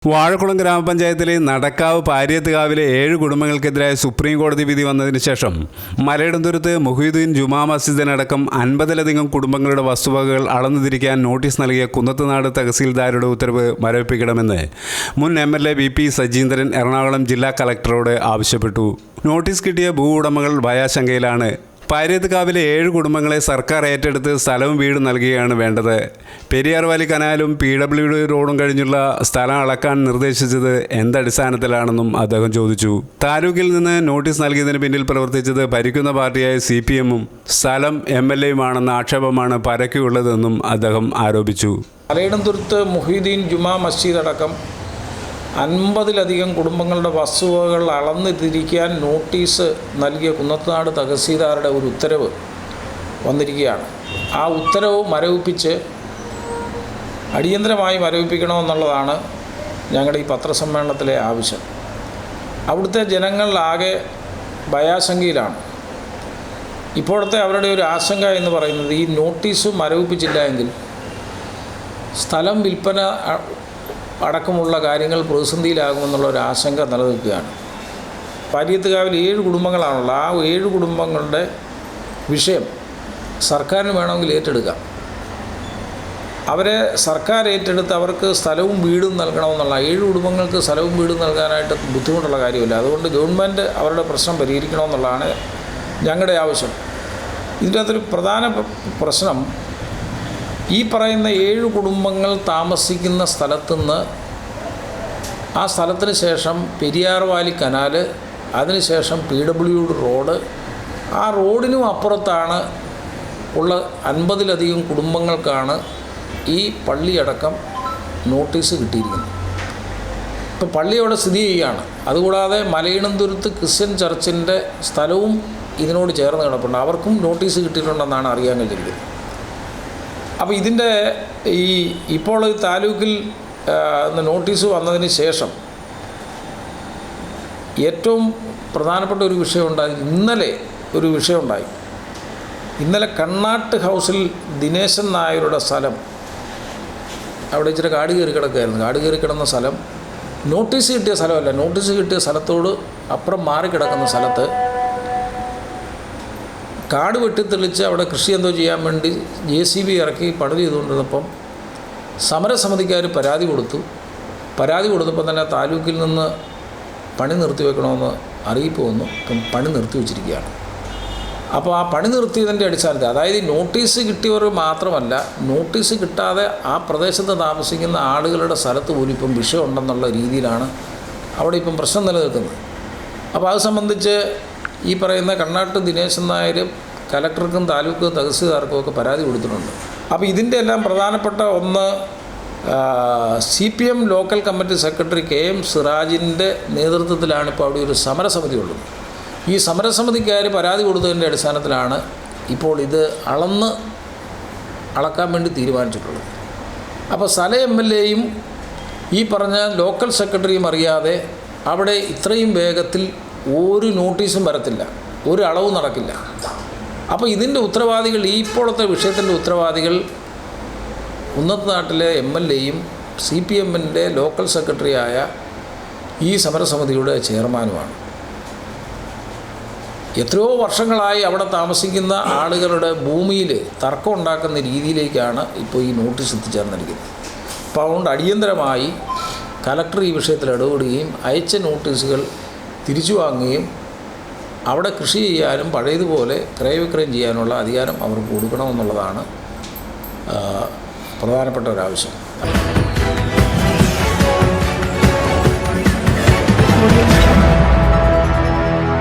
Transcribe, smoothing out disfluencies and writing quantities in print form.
വാഴക്കുളം ഗ്രാമപഞ്ചായത്തിലെ നടക്കാവ് പാരിയത്തുകാവിലെ 7 കുടുംബങ്ങൾക്കെതിരായ സുപ്രീം കോടതി വിധി വന്നതിന് ശേഷം മലയിടംതുരുത്ത് മുഹീദ്ദീൻ ജുമാ മസ്ജിദിനടക്കം 50-ലധികം കുടുംബങ്ങളുടെ വസ്തുവകകൾ അളന്നുതിരിക്കാൻ നോട്ടീസ് നൽകിയ കുന്നത്തുനാട് തഹസീൽദാരുടെ ഉത്തരവ് മരവിപ്പിക്കണമെന്ന് മുൻ MLA VP സജീന്ദ്രൻ എറണാകുളം ജില്ലാ കളക്ടറോട് ആവശ്യപ്പെട്ടു. നോട്ടീസ് കിട്ടിയ ഭൂ ഉടമകൾ ഭയാശങ്കയിലാണ്. പാരിയത്തുകാവിലെ 7 കുടുംബങ്ങളെ സർക്കാർ ഏറ്റെടുത്ത് സ്ഥലവും വീടും നൽകുകയാണ് വേണ്ടത്. പെരിയാർ വാലി കനാലും PWD റോഡും കഴിഞ്ഞുള്ള സ്ഥലം അളക്കാൻ നിർദ്ദേശിച്ചത് എന്തടിസ്ഥാനത്തിലാണെന്നും അദ്ദേഹം ചോദിച്ചു. താലൂക്കിൽ നിന്ന് നോട്ടീസ് നൽകിയതിന് പിന്നിൽ പ്രവർത്തിച്ചത് ഭരിക്കുന്ന പാർട്ടിയായ CPM-ഉം സ്ഥലം MLA-യുമാണെന്ന ആക്ഷേപമാണ് പരക്കെയുള്ളതെന്നും അദ്ദേഹം ആരോപിച്ചു. മലയിടംതുരുത്ത് മുഹീദ്ദീൻ ജുമാ മസ്ജിദ് അടക്കം 50-ലധികം കുടുംബങ്ങളുടെ വസ്തുവകകൾ അളന്ന് തിരിക്കാൻ നോട്ടീസ് നൽകിയ കുന്നത്തുനാട് തഹസീൽദാരുടെ ഒരു ഉത്തരവ് വന്നിരിക്കുകയാണ്. ആ ഉത്തരവ് മരവിപ്പിച്ച് അടിയന്തരമായി മരവിപ്പിക്കണമെന്നുള്ളതാണ് ഞങ്ങളുടെ ഈ പത്രസമ്മേളനത്തിലെ ആവശ്യം. അവിടുത്തെ ജനങ്ങളാകെ ഭയാശങ്കയിലാണ്. ഇപ്പോഴത്തെ അവരുടെ ഒരു ആശങ്ക എന്ന് പറയുന്നത് ഈ നോട്ടീസ് മരവിപ്പിച്ചില്ല എങ്കിൽ സ്ഥലം വിൽപ്പന അടക്കമുള്ള കാര്യങ്ങൾ പ്രതിസന്ധിയിലാകുമെന്നുള്ള ഒരു ആശങ്ക നിലനിൽക്കുകയാണ്. പാരിയത്തുകാവിൽ 7 കുടുംബങ്ങളാണുള്ളത്. ആ 7 കുടുംബങ്ങളുടെ വിഷയം സർക്കാരിന് വേണമെങ്കിൽ ഏറ്റെടുക്കാം. അവരെ സർക്കാർ ഏറ്റെടുത്ത് അവർക്ക് സ്ഥലവും വീടും നൽകണമെന്നുള്ള 7 കുടുംബങ്ങൾക്ക് സ്ഥലവും വീടും നൽകാനായിട്ട് ബുദ്ധിമുട്ടുള്ള കാര്യമില്ല. അതുകൊണ്ട് ഗവൺമെൻറ് അവരുടെ പ്രശ്നം പരിഹരിക്കണമെന്നുള്ളതാണ് ഞങ്ങളുടെ ആവശ്യം. ഇതിൻ്റെ അകത്തൊരു പ്രധാന പ്രശ്നം ഈ പറയുന്ന 7 കുടുംബങ്ങൾ താമസിക്കുന്ന സ്ഥലത്തുനിന്ന് ആ സ്ഥലത്തിന് ശേഷം പെരിയാർ വാലി കനാല്, അതിനുശേഷം PWD റോഡ്, ആ റോഡിനും അപ്പുറത്താണ് ഉള്ള 50-ലധികം കുടുംബങ്ങൾക്കാണ് ഈ പള്ളിയടക്കം നോട്ടീസ് കിട്ടിയിരിക്കുന്നത്. ഇപ്പോൾ പള്ളി അവിടെ സ്ഥിതി ചെയ്യുകയാണ്. അതുകൂടാതെ മലയിടംതുരുത്ത് ക്രിസ്ത്യൻ ചർച്ചിൻ്റെ സ്ഥലവും ഇതിനോട് ചേർന്ന് കിടപ്പുണ്ട്. അവർക്കും നോട്ടീസ് കിട്ടിയിട്ടുണ്ടെന്നാണ് അറിയാൻ കഴിഞ്ഞിരിക്കുന്നത്. അപ്പോൾ ഇതിൻ്റെ ഇപ്പോൾ താലൂക്കിൽ നോട്ടീസ് വന്നതിന് ശേഷം ഏറ്റവും പ്രധാനപ്പെട്ട ഒരു വിഷയമുണ്ടായി. ഇന്നലെ ഒരു വിഷയമുണ്ടായി. ഇന്നലെ കണ്ണാട്ട് ഹൗസിൽ ദിനേശൻ നായരുടെ സ്ഥലം അവിടെ ഇച്ചിരി കാട് കയറി കിടക്കുകയായിരുന്നു. കാട് കയറി കിടന്ന സ്ഥലം നോട്ടീസ് കിട്ടിയ സ്ഥലമല്ല. നോട്ടീസ് കിട്ടിയ സ്ഥലത്തോട് അപ്പുറം മാറിക്കിടക്കുന്ന സ്ഥലത്ത് കാട് വെട്ടിത്തെളിച്ച് അവിടെ കൃഷി എന്തോ ചെയ്യാൻ വേണ്ടി JCB ഇറക്കി പടുതി ചെയ്തുകൊണ്ടിരുന്നപ്പം സമരസമിതിക്കാർ പരാതി കൊടുത്തപ്പോൾ തന്നെ താലൂക്കിൽ നിന്ന് പണി നിർത്തിവെക്കണമെന്ന് അറിയിപ്പ് വന്നു. ഇപ്പം പണി നിർത്തിവെച്ചിരിക്കുകയാണ്. അപ്പോൾ ആ പണി നിർത്തിയതിൻ്റെ അടിസ്ഥാനത്തിൽ, അതായത് നോട്ടീസ് കിട്ടിയവർ മാത്രമല്ല, നോട്ടീസ് കിട്ടാതെ ആ പ്രദേശത്ത് താമസിക്കുന്ന ആളുകളുടെ സ്ഥലത്ത് പോലും ഇപ്പം വിഷയമുണ്ടെന്നുള്ള രീതിയിലാണ് അവിടെ ഇപ്പം പ്രശ്നം നിലനിൽക്കുന്നത്. അപ്പോൾ അത് സംബന്ധിച്ച് ഈ പറയുന്ന കണ്ണാട്ട് ദിനേശൻ നായർ കലക്ടർക്കും താലൂക്ക് തഹസീൽദാർക്കും ഒക്കെ പരാതി കൊടുത്തിട്ടുണ്ട്. അപ്പോൾ ഇതിൻ്റെ എല്ലാം പ്രധാനപ്പെട്ട ഒന്ന് CPM local committee secretary KM സിറാജിൻ്റെ നേതൃത്വത്തിലാണ് ഇപ്പോൾ അവിടെ ഒരു സമരസമിതി ഉള്ളത്. ഈ സമരസമിതിക്കാർ പരാതി കൊടുത്തതിൻ്റെ അടിസ്ഥാനത്തിലാണ് ഇപ്പോൾ ഇത് അളക്കാൻ വേണ്ടി തീരുമാനിച്ചിട്ടുള്ളത്. അപ്പോൾ സ്ഥല MLA-യും ഈ പറഞ്ഞ ലോക്കൽ സെക്രട്ടറിയും അറിയാതെ അവിടെ ഇത്രയും വേഗത്തിൽ ഒരു നോട്ടീസും വരത്തില്ല, ഒരു അളവും നടക്കില്ല. അപ്പോൾ ഇതിൻ്റെ ഉത്തരവാദികൾ, ഇപ്പോഴത്തെ വിഷയത്തിൻ്റെ ഉത്തരവാദികൾ കുന്നത്തുനാട്ടിലെ MLA-യും CPM-ൻ്റെ ലോക്കൽ സെക്രട്ടറിയായ ഈ സമരസമിതിയുടെ ചെയർമാനുമാണ്. എത്രയോ വർഷങ്ങളായി അവിടെ താമസിക്കുന്ന ആളുകളുടെ ഭൂമിയിൽ തർക്കം ഉണ്ടാക്കുന്ന രീതിയിലേക്കാണ് ഇപ്പോൾ ഈ നോട്ടീസ് എത്തിച്ചേർന്നിരിക്കുന്നത്. അപ്പോൾ അതുകൊണ്ട് അടിയന്തരമായി കലക്ടർ ഈ വിഷയത്തിൽ ഇടപെടുകയും അയച്ച നോട്ടീസുകൾ തിരിച്ചു വാങ്ങുകയും അവിടെ കൃഷി ചെയ്യാനും പഴയതുപോലെ ക്രയവിക്രയം ചെയ്യാനുള്ള അധികാരം അവർക്ക് കൊടുക്കണമെന്നുള്ളതാണ് പ്രധാനപ്പെട്ട ഒരാവശ്യം.